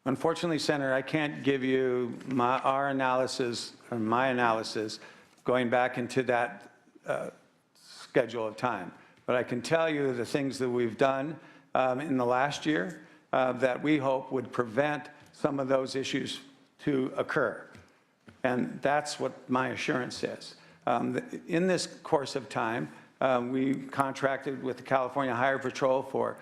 Unfortunately, Senator, I can't give you our analysis or my analysis going back into that schedule of time. But I can tell you the things that we've done in the last year that we hope would prevent some of those issues to occur. And that's what my assurance is. In this course of time, we contracted with the California Highway Patrol for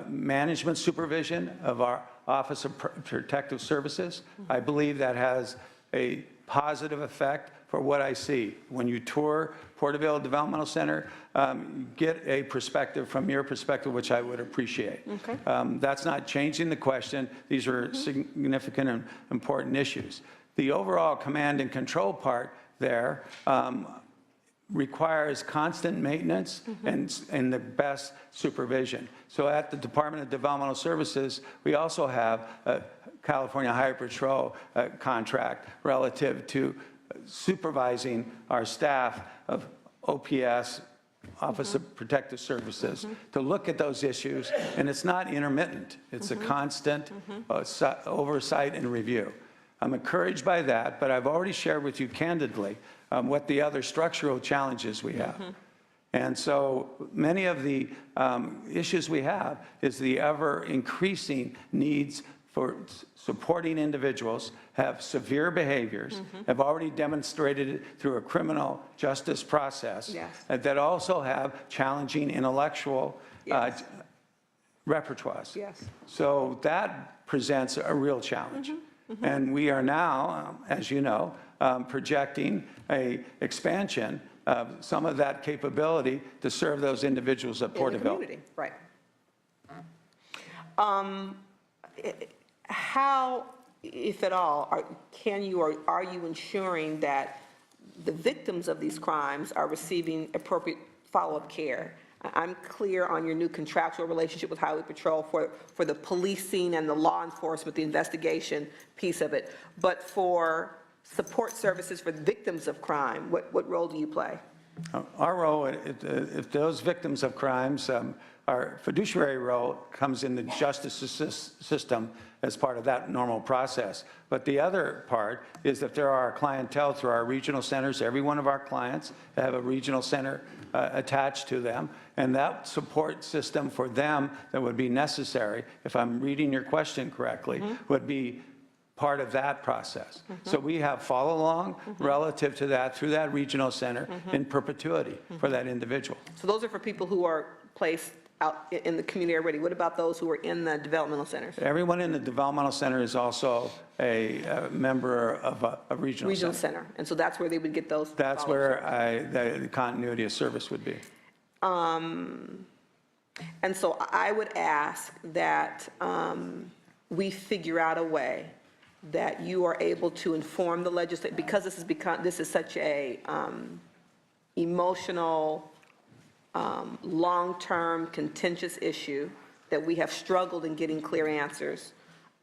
management supervision of our Office of Protective Services. I believe that has a positive effect for what I see. When you tour Porterville Developmental Center, get a perspective from your perspective, which I would appreciate. Okay. That's not changing the question. These are significant and important issues. The overall command and control part there requires constant maintenance and the best supervision. So at the Department of Developmental Services, we also have a California Highway Patrol contract relative to supervising our staff of OPS, Office of Protective Services, to look at those issues. And it's not intermittent. It's a constant oversight and review. I'm encouraged by that, but I've already shared with you candidly what the other structural challenges we have. And so many of the issues we have is the ever increasing needs for supporting individuals, have severe behaviors, have already demonstrated it through a criminal justice process, that also have challenging intellectual repertoires. So that presents a real challenge. And we are now, as you know, projecting a expansion of some of that capability to serve those individuals at Porterville. In the community, right. How, if at all, can you or are you ensuring that the victims of these crimes are receiving appropriate follow-up care? I'm clear on your new contractual relationship with Highway Patrol for the policing and the law enforcement, the investigation piece of it. But for support services for victims of crime, what role do you play? Our role, if those victims of crimes, our fiduciary role comes in the justice system as part of that normal process. But the other part is if there are clientele through our regional centers, every one of our clients have a regional center attached to them, and that support system for them that would be necessary, if I'm reading your question correctly, would be part of that process. So we have follow along relative to that through that regional center in perpetuity for that individual. So those are for people who are placed out in the community already. What about those who are in the developmental centers? Everyone in the developmental center is also a member of a regional center. And so that's where they would get those. That's where the continuity of service would be. And so I would ask that we figure out a way that you are able to inform the legislature, because this is such a emotional, long-term contentious issue that we have struggled in getting clear answers.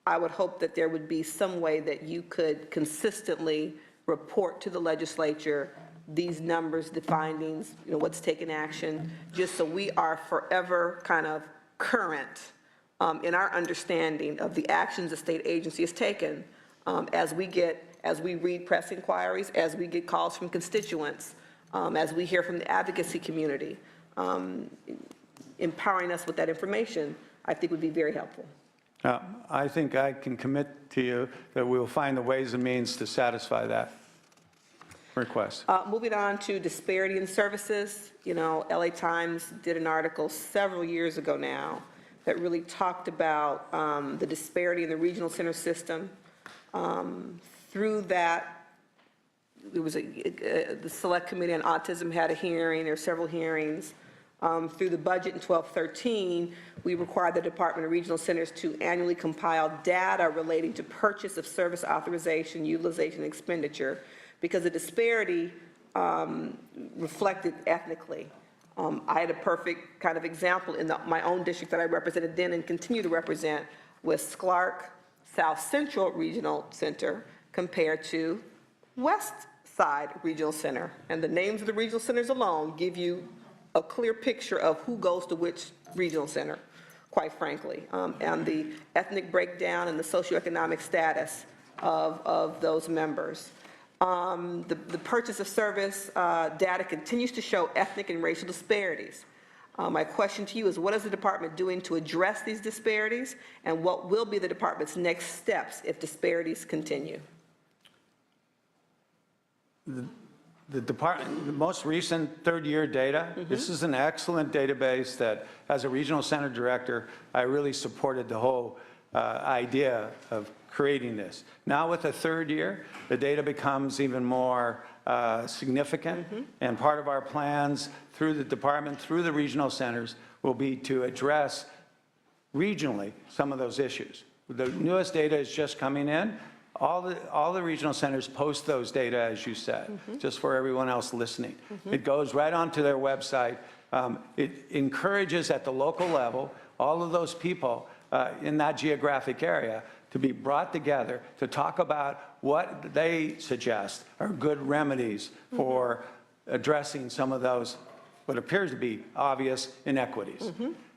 I would hope that there would be some way that you could consistently report to the legislature these numbers, the findings, what's taken action, just so we are forever kind of current in our understanding of the actions the state agency has taken as we read press inquiries, as we get calls from constituents, as we hear from the advocacy community. Empowering us with that information, I think would be very helpful. I think I can commit to you that we will find the ways and means to satisfy that request. Moving on to disparity in services, LA Times did an article several years ago now that really talked about the disparity in the regional center system. Through that, there was the Select Committee on Autism had a hearing, or several hearings. Through the budget in 12-13, we required the Department of Regional Centers to annually compile data relating to purchase of service authorization, utilization, and expenditure, because the disparity reflected ethnically. I had a perfect kind of example in my own district that I represented then and continue to represent with Clark South Central Regional Center compared to West Side Regional Center. And the names of the regional centers alone give you a clear picture of who goes to which regional center. quite frankly, and the ethnic breakdown and the socioeconomic status of those members. The purchase of service data continues to show ethnic and racial disparities. My question to you is, what is the department doing to address these disparities, and what will be the department's next steps if disparities continue? The most recent third-year data, this is an excellent database that, as a regional center director, I really supported the whole idea of creating this. Now with the third year, the data becomes even more significant, and part of our plans through the department, through the regional centers, will be to address regionally some of those issues. The newest data is just coming in. All the regional centers post those data, as you said, just for everyone else listening. It goes right onto their website. It encourages at the local level all of those people in that geographic area to be brought together to talk about what they suggest are good remedies for addressing some of those, what appears to be obvious inequities.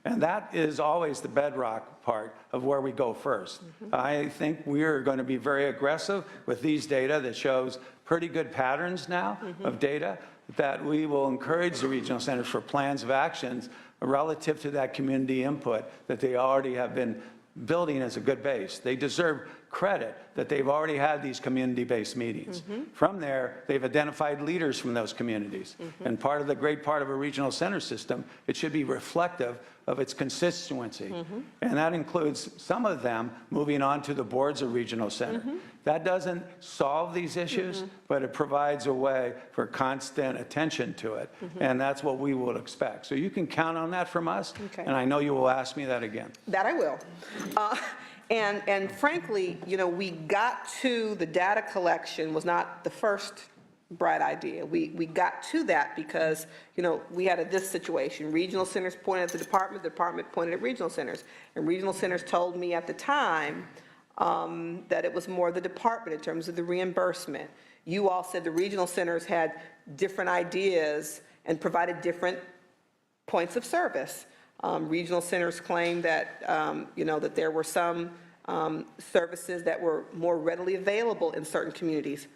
And that is always the bedrock part of where we go first. I think we're going to be very aggressive with these data that shows pretty good patterns now of data, that we will encourage the regional centers for plans of actions relative to that community input that they already have been building as a good base. They deserve credit that they've already had these community-based meetings. From there, they've identified leaders from those communities. And part of the great part of a regional center system, it should be reflective of its constituency. And that includes some of them moving on to the boards of regional center. That doesn't solve these issues, but it provides a way for constant attention to it. And that's what we will expect. So you can count on that from us, and I know you will ask me that again. That I will. And frankly, you know, we got to the data collection was not the first bright idea. We got to that because, you know, we had this situation. Regional centers pointed at the department pointed at regional centers. And regional centers told me at the time that it was more the department in terms of the reimbursement. You all said the regional centers had different ideas and provided different points of service. Regional centers claimed that, you know, that there were some services that were more readily available in certain communities.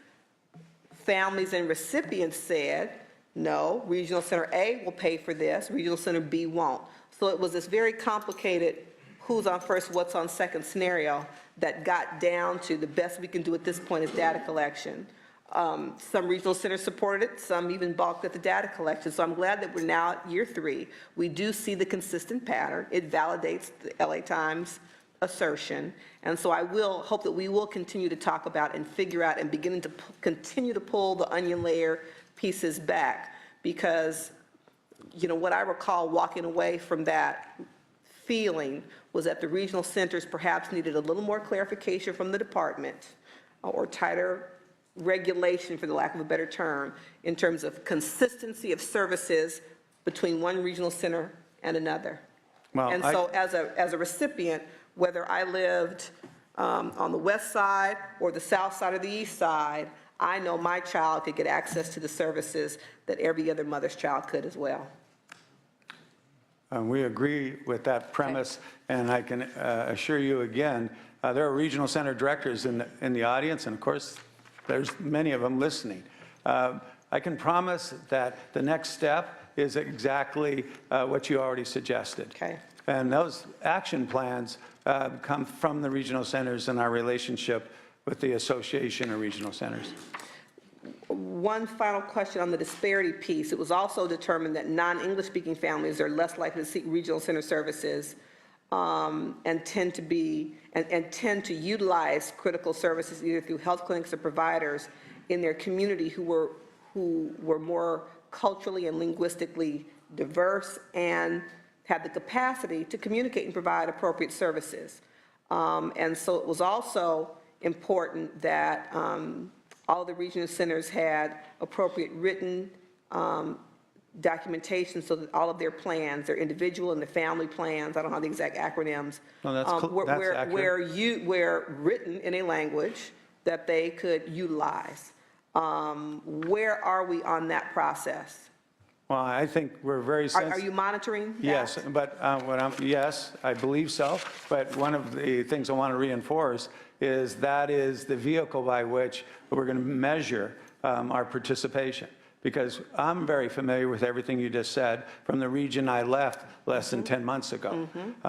Families and recipients said, no, Regional Center A will pay for this, Regional Center B won't. So it was this very complicated who's on first, what's on second scenario that got down to the best we can do at this point is data collection. Some regional centers supported it, some even balked at the data collection. So I'm glad that we're now at year 3. We do see the consistent pattern. It validates the LA Times assertion. And so I will hope that we will continue to talk about and figure out and begin to continue to pull the onion layer pieces back, because, you know, what I recall walking away from that feeling was that the regional centers perhaps needed a little more clarification from the department or tighter regulation, for the lack of a better term, in terms of consistency of services between one regional center and another. Well, and so as a recipient, whether I lived on the west side or the south side or the east side, I know my child could get access to the services that every other mother's child could as well. We agree with that premise, and I can assure you again, there are regional center directors in the audience, and of course, there's many of them listening. I can promise that the next step is exactly what you already suggested. Okay. And those action plans come from the regional centers and our relationship with the Association of Regional Centers. One final question on the disparity piece. It was also determined that non-English speaking families are less likely to seek regional center services and tend to utilize critical services either through health clinics or providers in their community who were more culturally and linguistically diverse and had the capacity to communicate and provide appropriate services. And so it was also important that all the regional centers had appropriate written documentation so that all of their plans, their individual and the family plans, I don't know the exact acronyms, No, that's accurate. were written in a language that they could utilize. Where are we on that process? Well, I think we're very Are sensitive. you monitoring that? Yes, but yes, I believe so. But one of the things I want to reinforce is that is the vehicle by which we're going to measure our participation. Because I'm very familiar with everything you just said from the region I left less than 10 months ago.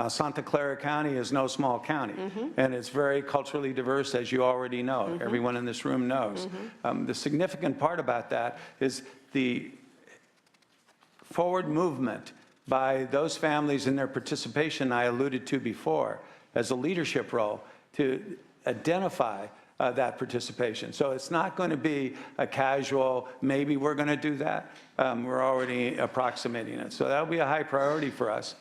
Santa Clara County is no small county, and it's very culturally diverse, as you already know. Everyone in this room knows. The significant part about that is the forward movement by those families in their participation I alluded to before as a leadership role to identify that participation. So it's not going to be a casual, maybe we're going to do that. We're already approximating it. So that'll be a high priority for us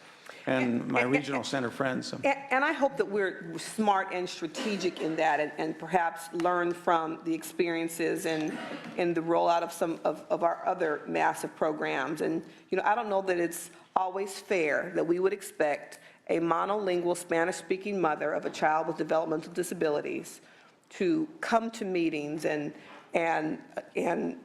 and my regional center friends. And I hope that we're smart and strategic in that and perhaps learn from the experiences and in the rollout of some of our other massive programs. And, you know, I don't know that it's always fair that we would expect a monolingual Spanish-speaking mother of a child with developmental disabilities to come to meetings and in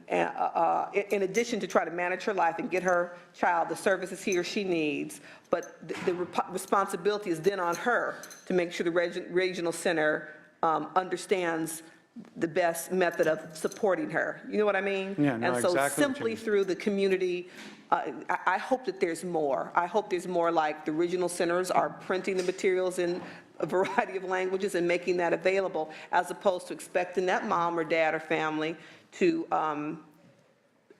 addition to try to manage her life and get her child the services he or she needs, but the responsibility is then on her to make sure the regional center understands the best method of supporting her. You know what I mean? Yeah, no, and so exactly simply through the community, I hope that there's more. I hope there's more, like the regional centers are printing the materials in a variety of languages and making that available, as opposed to expecting that mom or dad or family to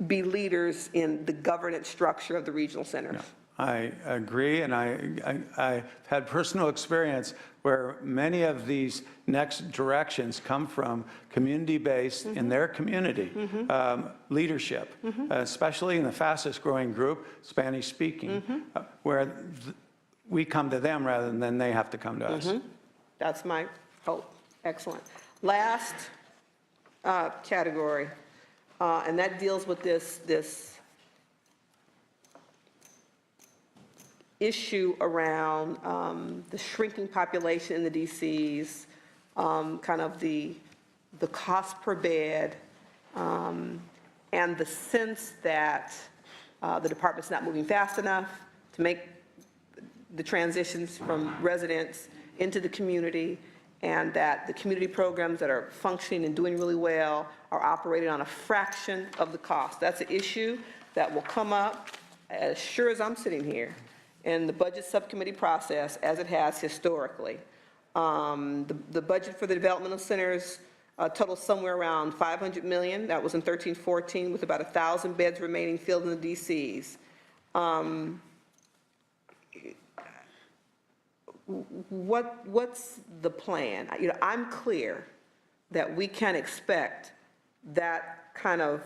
be leaders in the governance structure of the regional centers. Yeah, I agree, and I had personal experience where many of these next directions come from community-based in their community leadership, especially in the fastest growing group, Spanish-speaking, where we come to them rather than they have to come to us. That's my hope. Excellent. Last category, and that deals with this issue around the shrinking population in the DCs, kind of the cost per bed, and the sense that the department's not moving fast enough to make the transitions from residents into the community, and that the community programs that are functioning and doing really well are operating on a fraction of the cost. That's an issue that will come up, as sure as I'm sitting here, in the budget subcommittee process, as it has historically. The budget for the developmental centers totals somewhere around $500 million. That was in 13-14, with about 1,000 beds remaining filled in the DCs. What's the plan? You know, I'm clear that we can expect that kind of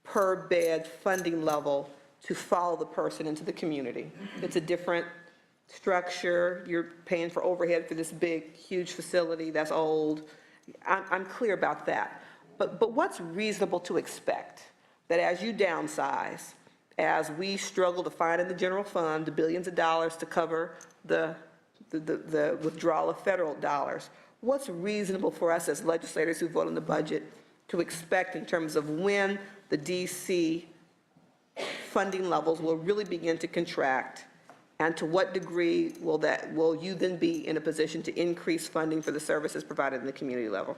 per bed funding level to follow the person into the community. It's a different structure. You're paying for overhead for this big, huge facility that's old. I'm clear about that. But what's reasonable to expect? That as you downsize, as we struggle to find in the general fund the billions of dollars to cover the withdrawal of federal dollars, what's reasonable for us as legislators who vote on the budget to expect in terms of when the DC funding levels will really begin to contract, and to what degree will you then be in a position to increase funding for the services provided in the community level?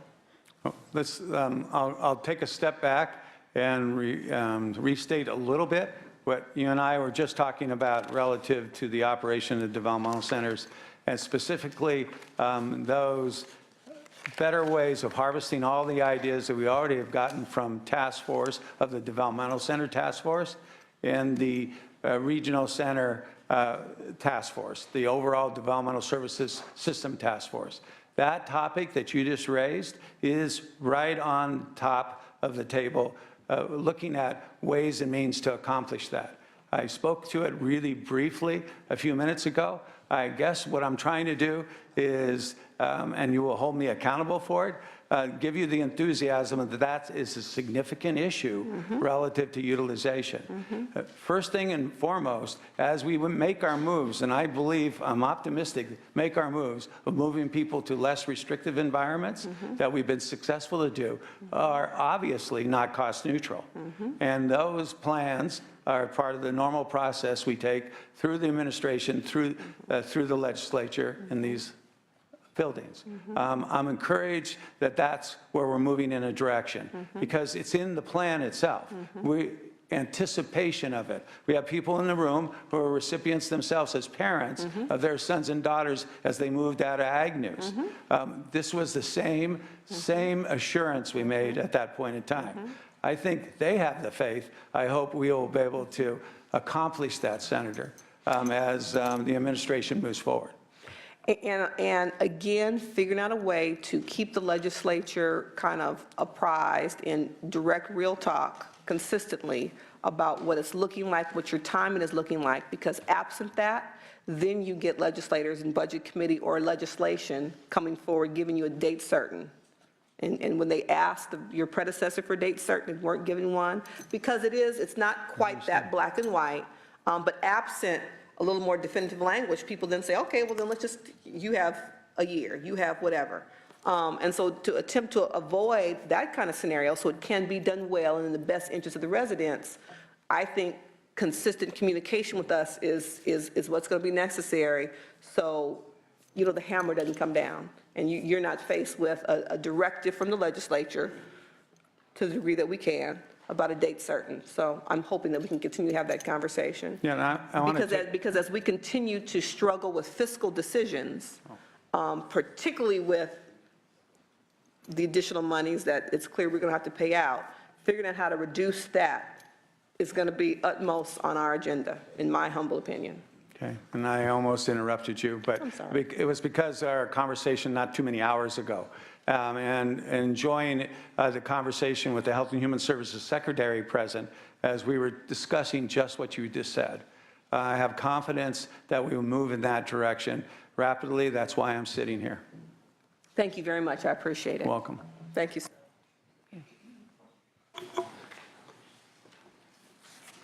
I'll take a step back and restate a little bit what you and I were just talking about relative to the operation of the developmental centers, and specifically those better ways of harvesting all the ideas that we already have gotten from task force of the developmental center task force and the regional center task force, the overall developmental services system task force. That topic that you just raised is right on top of the table, looking at ways and means to accomplish that. I spoke to it really briefly a few minutes ago. I guess what I'm trying to do is, and you will hold me accountable for it, give you the enthusiasm that that is a significant issue relative to utilization. First thing and foremost, as we make our moves, and I believe, I'm optimistic, make our moves of moving people to less restrictive environments that we've been successful to do, are obviously not cost neutral. And those plans are part of the normal process we take through the administration, through the legislature in these buildings. I'm encouraged that that's where we're moving in a direction, because it's in the plan itself. Anticipation of it. We have people in the room who are recipients themselves as parents of their sons and daughters as they moved out of Ag News. This was the same assurance we made at that point in time. I think they have the faith. I hope we will be able to accomplish that, Senator, as the administration moves forward. And again, figuring out a way to keep the legislature kind of apprised in direct, real talk consistently about what it's looking like, what your timing is looking like, because absent that, then you get legislators in budget committee or legislation coming forward, giving you a date certain. And when they asked your predecessor for a date certain, they weren't giving one, because it's not quite that black and white, but absent a little more definitive language, people then say, okay, well then you have a year, you have whatever. And so to attempt to avoid that kind of scenario so it can be done well and in the best interest of the residents, I think consistent communication with us is what's going to be necessary, so the hammer doesn't come down and you're not faced with a directive from the legislature to the degree that we can about a date certain. So I'm hoping that we can continue to have that conversation. Yeah, and I want to because as we continue to struggle with fiscal decisions, particularly with the additional monies that it's clear we're going to have to pay out, figuring out how to reduce that is going to be utmost on our agenda, in my humble opinion. Okay, and I almost interrupted you, but I'm sorry. it was because our conversation not too many hours ago, and enjoying the conversation with the Health and Human Services Secretary present as we were discussing just what you just said. I have confidence that we will move in that direction rapidly. That's why I'm sitting here. Thank you very much. I appreciate it. Welcome. Thank you.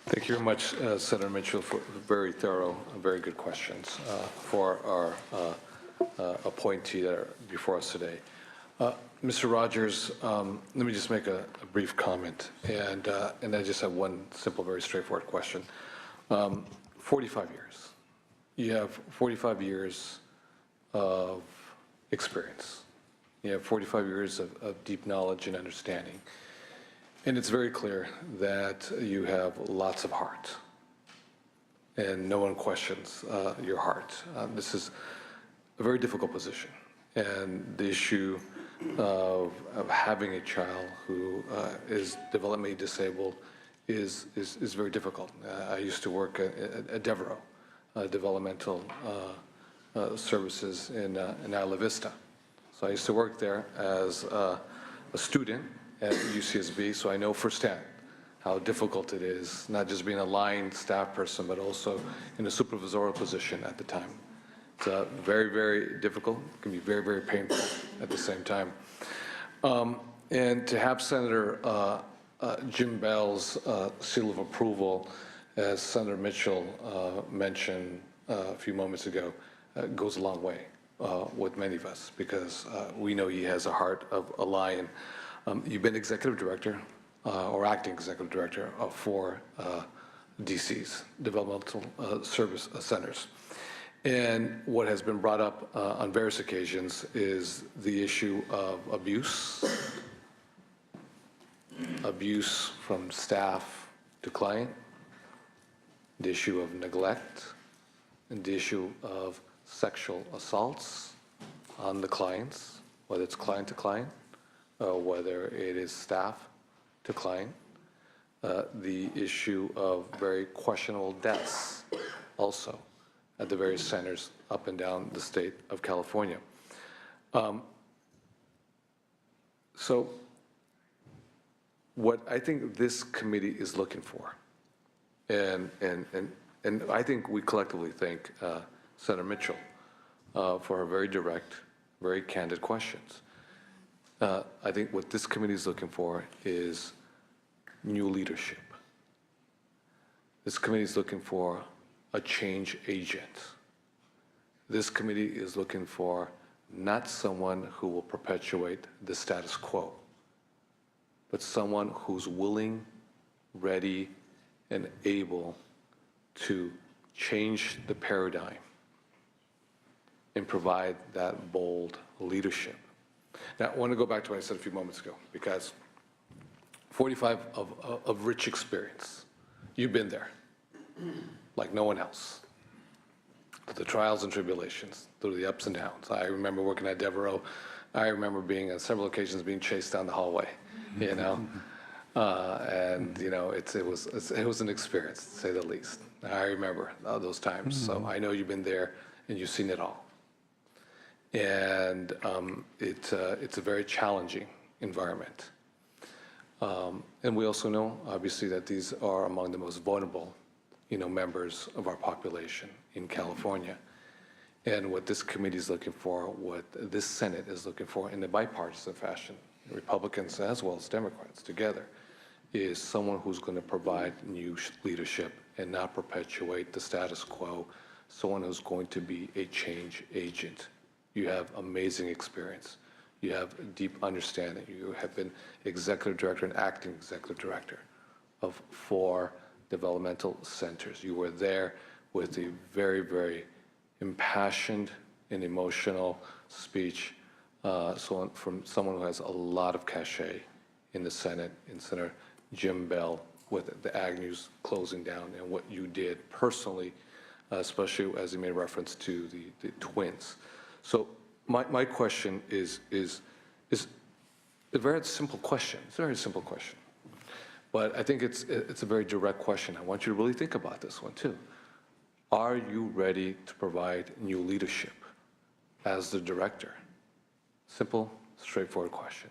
Thank you very much, Senator Mitchell, for very thorough and very good questions for our appointee that are before us today. Mr. Rogers, let me just make a brief comment, and I just have one simple, very straightforward question. 45 years. You have 45 years of experience. You have 45 years of deep knowledge and understanding. And it's very clear that you have lots of heart. And no one questions your heart. This is a very difficult position. And the issue of having a child who is developmentally disabled is very difficult. I used to work at Devereaux, developmental services in Isla Vista. So I used to work there as a student at UCSB, so I know firsthand how difficult it is, not just being a line staff person, but also in a supervisorial position at the time. It's very, very difficult. It can be very, very painful at the same time. And to have Senator Jim Bell's seal of approval, as Senator Mitchell mentioned a few moments ago, goes a long way with many of us, because we know he has a heart of a lion. You've been executive director or acting executive director of 4 DCs, developmental service centers. And what has been brought up on various occasions is the issue of abuse from staff to client, the issue of neglect, and the issue of sexual assaults on the clients, whether it's client to client, whether it is staff to client, the issue of very questionable deaths also at the various centers up and down the state of California. So what I think this committee is looking for, and I think we collectively thank Senator Mitchell for her very direct, very candid questions. I think what this committee is looking for is new leadership. This committee is looking for a change agent. This committee is looking for not someone who will perpetuate the status quo, but someone who's willing, ready, and able to change the paradigm and provide that bold leadership. Now, I want to go back to what I said a few moments ago, because 45 of rich experience. You've been there, like no one else. Through the trials and tribulations, through the ups and downs. I remember working at Devereaux. I remember being on several occasions being chased down the hallway, you know? And, you know, it was an experience, to say the least. I remember those times. So I know you've been there and you've seen it all. And it's a very challenging environment. And we also know, obviously, that these are among the most vulnerable, you know, members of our population in California. And what this committee is looking for, what this Senate is looking for in a bipartisan fashion, Republicans as well as Democrats together, is someone who's going to provide new leadership and not perpetuate the status quo, someone who's going to be a change agent. You have amazing experience. You have deep understanding. You have been executive director and acting executive director of 4 developmental centers. You were there with a very, very impassioned and emotional speech from someone who has a lot of cachet in the Senate, in Senator Jim Bell, with the Agnews closing down, and what you did personally, especially as you made reference to the twins. So my question is a very simple question. It's a very simple question. But I think it's a very direct question. I want you to really think about this one too. Are you ready to provide new leadership as the director? Simple, straightforward question.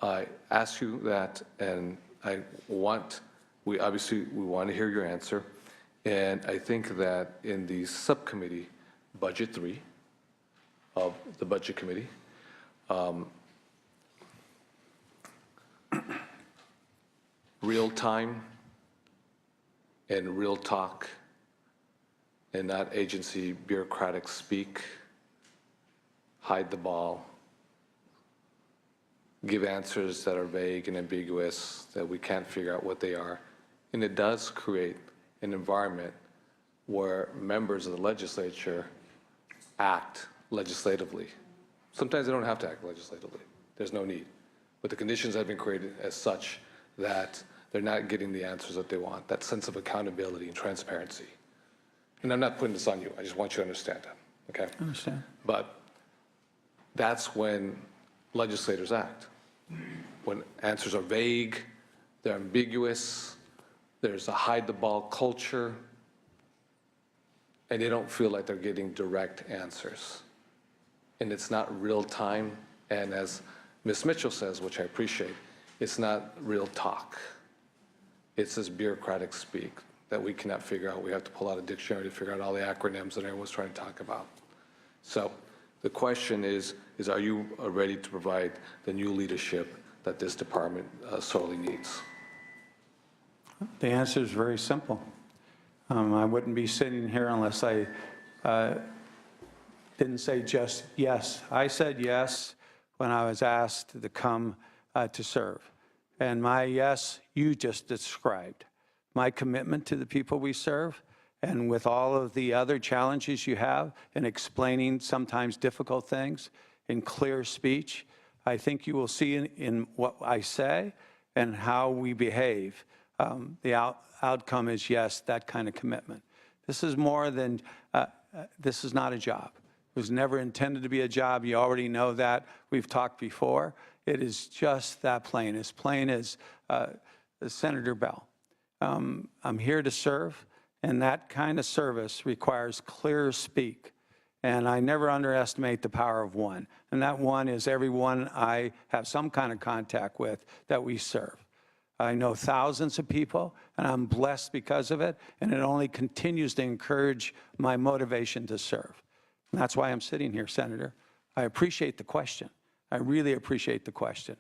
I ask you that, and we obviously want to hear your answer. And I think that in the subcommittee, Budget 3 of the Budget Committee, real time and real talk, and not agency bureaucratic speak, hide the ball, give answers that are vague and ambiguous, that we can't figure out what they are. And it does create an environment where members of the legislature act legislatively. Sometimes they don't have to act legislatively. There's no need. But the conditions have been created as such that they're not getting the answers that they want, that sense of accountability and transparency. And I'm not putting this on you. I just want you to understand that, okay? I understand. But that's when legislators act. When answers are vague, they're ambiguous, there's a hide-the-ball culture, and they don't feel like they're getting direct answers. And it's not real time, and as Ms. Mitchell says, which I appreciate, it's not real talk. It's this bureaucratic speak that we cannot figure out. We have to pull out a dictionary to figure out all the acronyms that everyone's trying to talk about. So the question is are you ready to provide the new leadership that this department sorely needs? The answer is very simple. I wouldn't be sitting here unless I didn't say just yes. I said yes when I was asked to come to serve. And my yes, you just described. My commitment to the people we serve, and with all of the other challenges you have in explaining sometimes difficult things in clear speech, I think you will see in what I say and how we behave. The outcome is yes, that kind of commitment. This is more than, this is not a job. It was never intended to be a job. You already know that. We've talked before. It is just that plain as Senator Bell. I'm here to serve, and that kind of service requires clear speak. And I never underestimate the power of one. And that one is everyone I have some kind of contact with that we serve. I know thousands of people, and I'm blessed because of it, and it only continues to encourage my motivation to serve. And that's why I'm sitting here, Senator. I appreciate the question. I really appreciate the question.